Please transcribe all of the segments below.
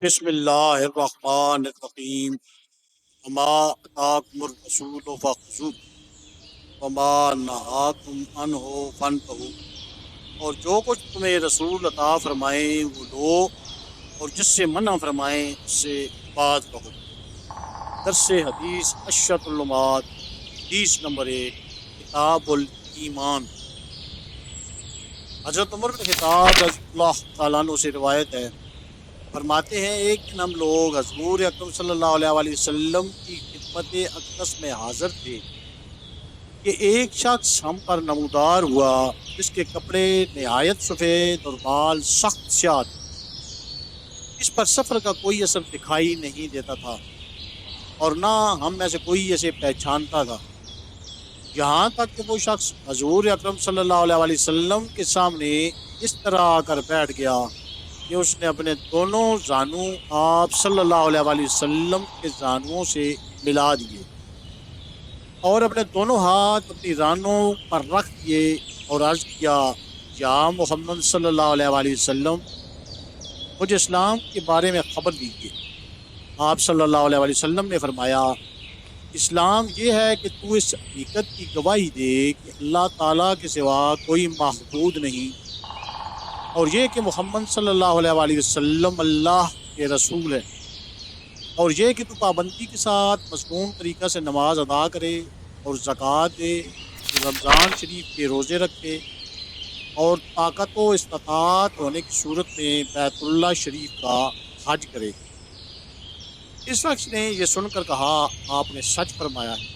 بسم اللہ الرحمن الرحیم وما آتاکم الرسول فخذوہ وما نہاکم عنہ فانتہوا۔ اور جو کچھ تمہیں رسول عطا فرمائیں وہ لو، اور جس سے منع فرمائیں اس سے باز رہو۔ درس حدیث اشرت علومات، حدیث نمبر 1، کتاب الایمان۔ حضرت عمر بن خطاب رضی اللہ تعالیٰ عنہ سے روایت ہے، فرماتے ہیں ایک دن ہم لوگ حضور اکرم صلی اللہ علیہ وآلہ وسلم کی خدمت اقدس میں حاضر تھے کہ ایک شخص ہم پر نمودار ہوا جس کے کپڑے نہایت سفید اور بال سخت سیاہ تھے۔ اس پر سفر کا کوئی اثر دکھائی نہیں دیتا تھا اور نہ ہم میں سے کوئی اسے پہچانتا تھا، یہاں تک کہ وہ شخص حضور اکرم صلی اللہ علیہ وآلہ وسلم کے سامنے اس طرح آ کر بیٹھ گیا کہ اس نے اپنے دونوں زانوں آپ صلی اللہ علیہ وآلہ وسلم کے زانوں سے ملا دیے اور اپنے دونوں ہاتھ اپنی رانوں پر رکھ دیے اور عرض کیا، یا محمد صلی اللہ علیہ وآلہ وسلم، مجھے اسلام کے بارے میں خبر دیجیے۔ آپ صلی اللہ علیہ وآلہ وسلم نے فرمایا، اسلام یہ ہے کہ تو اس حقیقت کی گواہی دے کہ اللہ تعالیٰ کے سوا کوئی معبود نہیں، اور یہ کہ محمد صلی اللہ علیہ وآلہ وسلم اللہ کے رسول ہے، اور یہ کہ تو پابندی کے ساتھ مصنون طریقہ سے نماز ادا کرے اور زکوٰۃ دے، رمضان شریف کے روزے رکھے اور طاقت و استطاعت ہونے کی صورت میں بیت اللہ شریف کا حج کرے۔ اس شخص نے یہ سن کر کہا، آپ نے سچ فرمایا ہے۔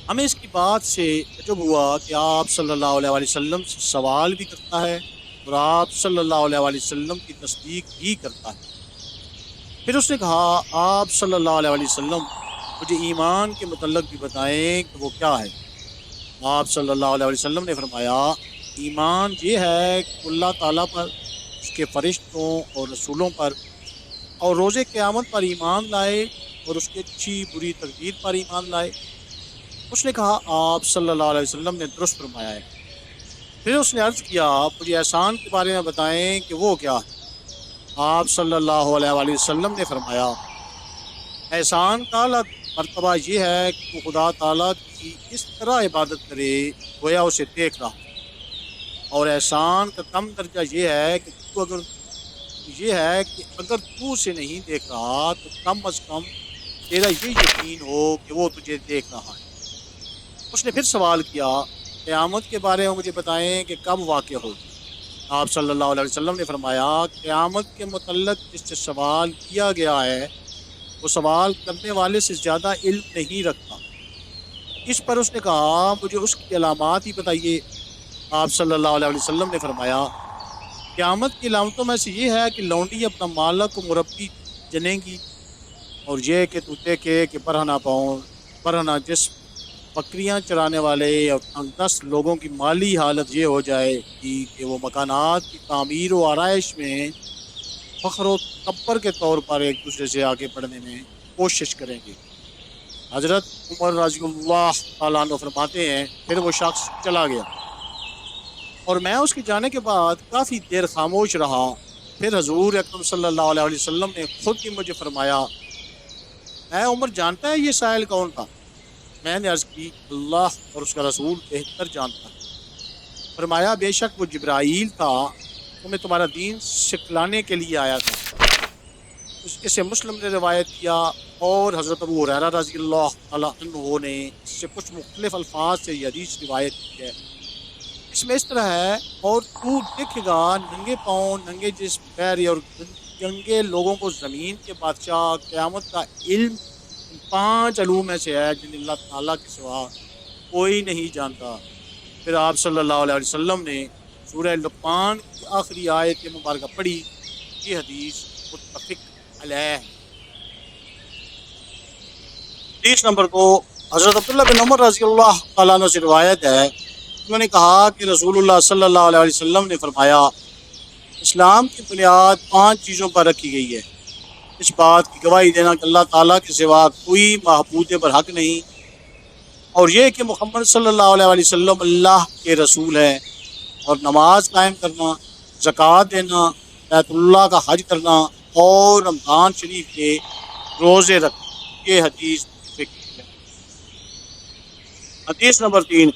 ہمیں اس کی بات سے تعجب ہوا کہ آپ صلی اللہ علیہ وآلہ وسلم سے سوال بھی کرتا ہے اور آپ صلی اللہ علیہ وآلہ وسلم کی تصدیق بھی کرتا ہے۔ پھر اس نے کہا، آپ صلی اللہ علیہ وآلہ وسلم، مجھے ایمان کے متعلق بھی بتائیں کہ وہ کیا ہے۔ آپ صلی اللہ علیہ وآلہ وسلم نے فرمایا، ایمان یہ ہے کہ اللہ تعالیٰ پر، اس کے فرشتوں اور رسولوں پر اور روز قیامت پر ایمان لائے اور اس کی اچھی بری تقدیر پر ایمان لائے۔ اس نے کہا، آپ صلی اللہ علیہ وسلم نے درست فرمایا ہے۔ پھر اس نے عرض کیا، مجھے احسان کے بارے میں بتائیں کہ وہ کیا ہے۔ آپ صلی اللہ علیہ وآلہ وسلم نے فرمایا، احسان کا مرتبہ یہ ہے کہ تو خدا تعالیٰ کی اس طرح عبادت کرے گویا اسے دیکھ رہا، اور احسان کا کم درجہ یہ ہے کہ اگر تو اسے نہیں دیکھ رہا تو کم از کم تیرا یہ یقین ہو کہ وہ تجھے دیکھ رہا ہے۔ اس نے پھر سوال کیا، قیامت کے بارے میں مجھے بتائیں کہ کب واقع ہوگی۔ آپ صلی اللہ علیہ وسلم نے فرمایا، قیامت کے متعلق جس سے سوال کیا گیا ہے وہ سوال کرنے والے سے زیادہ علم نہیں رکھتا۔ اس پر اس نے کہا، مجھے اس کی علامات ہی بتائیے۔ آپ صلی اللہ علیہ وسلم نے فرمایا، قیامت کی علامتوں میں سے یہ ہے کہ لونڈی اپنا مالک کو مربی جنیں گی، اور یہ کہ تو دیکھے کہ برہنہ جسم، بکریاں چرانے والے اور تنگ دست لوگوں کی مالی حالت یہ ہو جائے گی کہ وہ مکانات کی تعمیر و آرائش میں فخر و تکبر کے طور پر ایک دوسرے سے آگے بڑھنے میں کوشش کریں گے۔ حضرت عمر رضی اللہ تعالیٰ عنہ فرماتے ہیں، پھر وہ شخص چلا گیا اور میں اس کے جانے کے بعد کافی دیر خاموش رہا۔ پھر حضور اکرم صلی اللہ علیہ وسلم نے خود ہی مجھے فرمایا، اے عمر، جانتا ہے یہ سائل کون تھا؟ میں نے عرض کی، اللہ اور اس کا رسول بہتر جانتا ہے۔ فرمایا، بے شک وہ جبرائیل تھا، تمہیں تمہارا دین سکھلانے کے لیے آیا تھا۔ اسے مسلم نے روایت کیا، اور حضرت ابو ہریرہ رضی اللہ تعالیٰ عنہ نے اس سے کچھ مختلف الفاظ سے یہ حدیث روایت کی ہے۔ اس میں اس طرح ہے، اور تو دیکھے گا ننگے پاؤں، ننگے جسم، پیر اور گنگے لوگوں کو زمین کے بادشاہ قیامت کا علم ان 5 علوم میں سے ہے جن اللہ تعالیٰ کے سوا کوئی نہیں جانتا۔ پھر آپ صلی اللہ علیہ وسلم نے سورہ لقمان کی آخری آیت مبارکہ پڑھی۔ یہ حدیث متفق علیہ۔ حدیث نمبر 2، حضرت عبداللہ بن عمر رضی اللہ تعالیٰ عنہ سے روایت ہے، انہوں نے کہا کہ رسول اللہ صلی اللہ علیہ وسلم نے فرمایا، اسلام کی بنیاد 5 چیزوں پر رکھی گئی ہے۔ اس بات کی گواہی دینا کہ اللہ تعالیٰ کے سوا کوئی معبود برحق نہیں، اور یہ کہ محمد صلی اللہ علیہ وسلم اللہ کے رسول ہیں، اور نماز قائم کرنا، زکوٰۃ دینا، بیت اللہ کا حج کرنا، اور رمضان شریف کے روزے رکھیں۔ یہ حدیث متفق ہے۔ حدیث نمبر 3،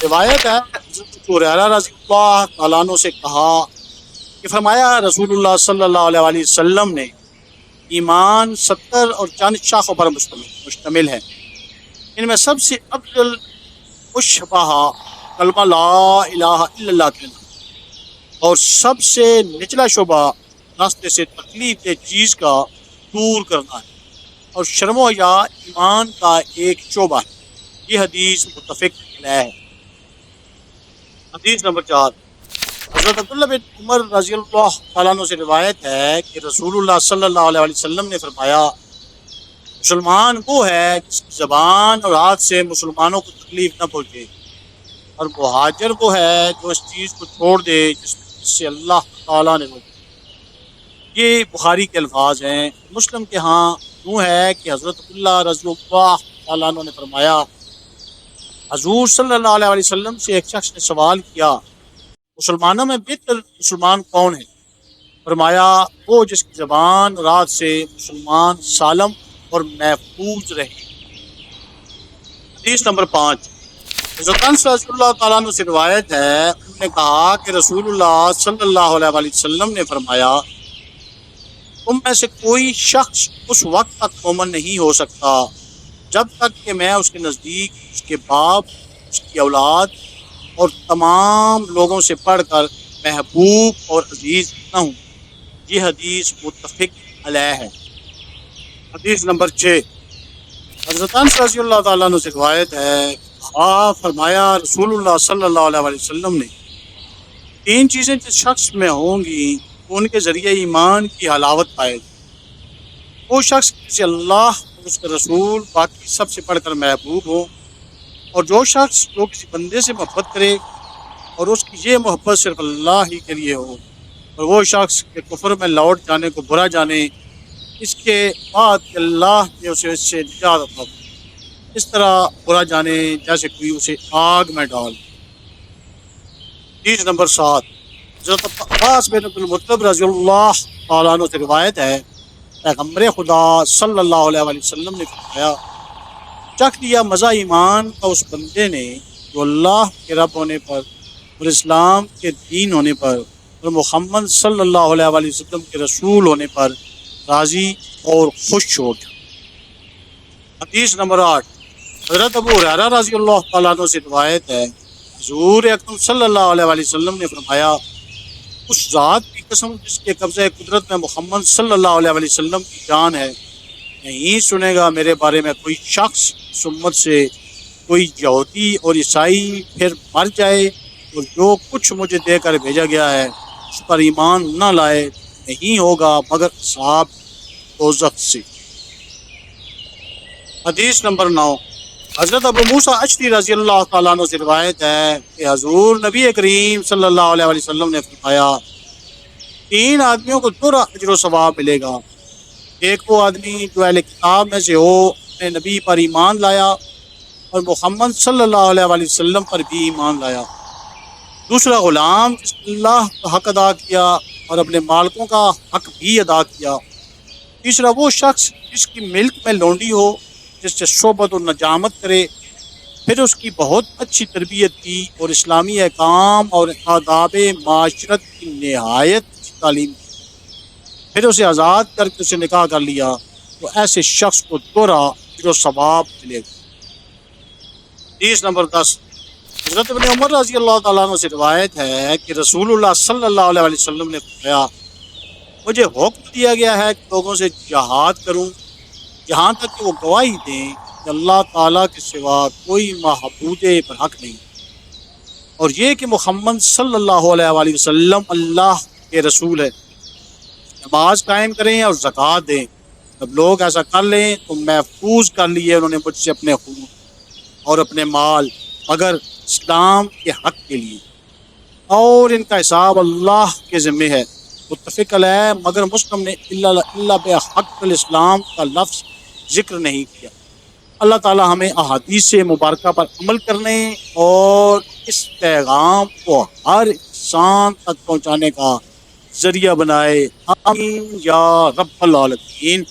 روایت ہے حضرت ابو ہریرہ رضی اللہ تعالیٰ عنہ سے کہا کہ فرمایا رسول اللہ صلی اللہ علیہ وسلم نے ایمان 70 اور چند شاخوں پر مشتمل ہے، ان میں سب سے افضل مشبہ کلمہ لا الہ الا اللہ کہنا، اور سب سے نچلا شعبہ راستے سے تکلیف دہ چیز کا دور کرنا ہے، اور شرم و حیا ایمان کا ایک شعبہ ہے۔ یہ حدیث متفق علیہ ہے۔ حدیث نمبر 4، حضرت عبداللہ بن عمر رضی اللہ تعالیٰ عنہ سے روایت ہے کہ رسول اللہ صلی اللہ علیہ وسلم نے فرمایا مسلمان وہ ہے جس کی زبان اور ہاتھ سے مسلمانوں کو تکلیف نہ پہنچے، اور مہاجر وہ ہے جو اس چیز کو چھوڑ دے جس سے اللہ تعالیٰ نے روکا۔ یہ بخاری کے الفاظ ہیں۔ مسلم کے ہاں یوں ہے کہ حضرت عبداللہ رضی اللہ تعالیٰ عنہ نے فرمایا حضور صلی اللہ علیہ وسلم سے ایک شخص نے سوال کیا مسلمانوں میں بہتر مسلمان کون ہے؟ فرمایا وہ جس کی زبان رات سے مسلمان سالم اور محفوظ رہے۔ حدیث نمبر 5، حضرت انس رضی اللہ تعالیٰ عنہ سے روایت ہے انہوں نے کہا کہ رسول اللہ صلی اللہ علیہ وسلم نے فرمایا تم میں سے کوئی شخص اس وقت تک مومن نہیں ہو سکتا جب تک کہ میں اس کے نزدیک اس کے باپ، اس کی اولاد اور تمام لوگوں سے پڑھ کر محبوب اور عزیز نہ ہوں۔ یہ حدیث متفق علیہ ہے۔ حدیث نمبر 6، حضرت انس رضی اللہ تعالیٰ عنہ سے روایت ہے فرمایا رسول اللہ صلی اللہ علیہ وسلم نے 3 چیزیں جس شخص میں ہوں گی ان کے ذریعے ایمان کی حلاوت پائے گا۔ وہ شخص جسے اللہ اور اس کے رسول باقی سب سے پڑھ کر محبوب ہو، اور جو شخص جو کسی بندے سے محبت کرے اور اس کی یہ محبت صرف اللہ ہی کے لیے ہو، اور وہ شخص کے کفر میں لوٹ جانے کو برا جانے اس کے بعد کہ اللہ نے اسے اس سے نجات عطا کی، اس طرح برا جانے جیسے کوئی اسے آگ میں ڈال۔ حدیث نمبر 7، حضرت عباس بن عبد المطلب رضی اللہ تعالیٰ عنہ سے روایت ہے پیغمبر خدا صلی اللہ علیہ وسلم نے فرمایا چکھ لیا مزہ ایمان کا اس بندے نے جو اللہ کے رب ہونے پر اور اسلام کے دین ہونے پر اور محمد صلی اللہ علیہ وسلم کے رسول ہونے پر راضی اور خوش ہو گیا۔ حدیث نمبر 8، حضرت ابو ہریرہ رضی اللہ تعالیٰ عنہ سے روایت ہے حضور اکرم صلی اللہ علیہ وسلم نے فرمایا اس ذات کی قسم جس کے قبضہ قدرت میں محمد صلی اللہ علیہ وسلم کی جان ہے، نہیں سنے گا میرے بارے میں کوئی شخص اس امت سے کوئی یہودی اور عیسائی پھر مر جائے اور جو کچھ مجھے دے کر بھیجا گیا ہے اس پر ایمان نہ لائے، نہیں ہوگا مگر اصحاب دوزخ سے۔ حدیث نمبر 9، حضرت ابو موسیٰ اشعری رضی اللہ تعالیٰ عنہ سے روایت ہے کہ حضور نبی کریم صلی اللہ علیہ وسلم نے فرمایا 3 آدمیوں کو 2 اجر و ثواب ملے گا۔ ایک وہ آدمی جو اہل کتاب میں سے ہو، اپنے نبی پر ایمان لایا اور محمد صلی اللہ علیہ وسلم پر بھی ایمان لایا۔ دوسرا غلام جس نے اللہ کا حق ادا کیا اور اپنے مالکوں کا حق بھی ادا کیا۔ تیسرا وہ شخص جس کی ملک میں لونڈی ہو، جس سے صحبت و نجامت کرے، پھر اس کی بہت اچھی تربیت کی اور اسلامی احکام اور آداب معاشرت کی نہایت اچھی تعلیم کی، پھر اسے آزاد کر کے اسے نکاح کر لیا، تو ایسے شخص کو 2 اجر و ثواب ملے گا۔ حدیث نمبر 10، حضرت ابن عمر رضی اللہ تعالیٰ عنہ سے روایت ہے کہ رسول اللہ صلی اللہ علیہ وسلم نے فرمایا مجھے حکم دیا گیا ہے کہ لوگوں سے جہاد کروں یہاں تک کہ وہ گواہی دیں کہ اللہ تعالیٰ کے سوا کوئی معبود برحق نہیں، اور یہ کہ محمد صلی اللہ علیہ وسلم اللہ کے رسول ہے، نماز قائم کریں اور زکوٰۃ دیں۔ جب لوگ ایسا کر لیں تو محفوظ کر لیے انہوں نے مجھ سے اپنے خون اور اپنے مال مگر اسلام کے حق کے لیے، اور ان کا حساب اللہ کے ذمے ہے۔ متفق علیہ، مگر مسلم نے اللہ بحق الاسلام کا لفظ ذکر نہیں کیا۔ اللہ تعالی ہمیں احادیث مبارکہ پر عمل کرنے اور اس پیغام کو ہر انسان تک پہنچانے کا ذریعہ بنائے، آمین یا رب العالمین۔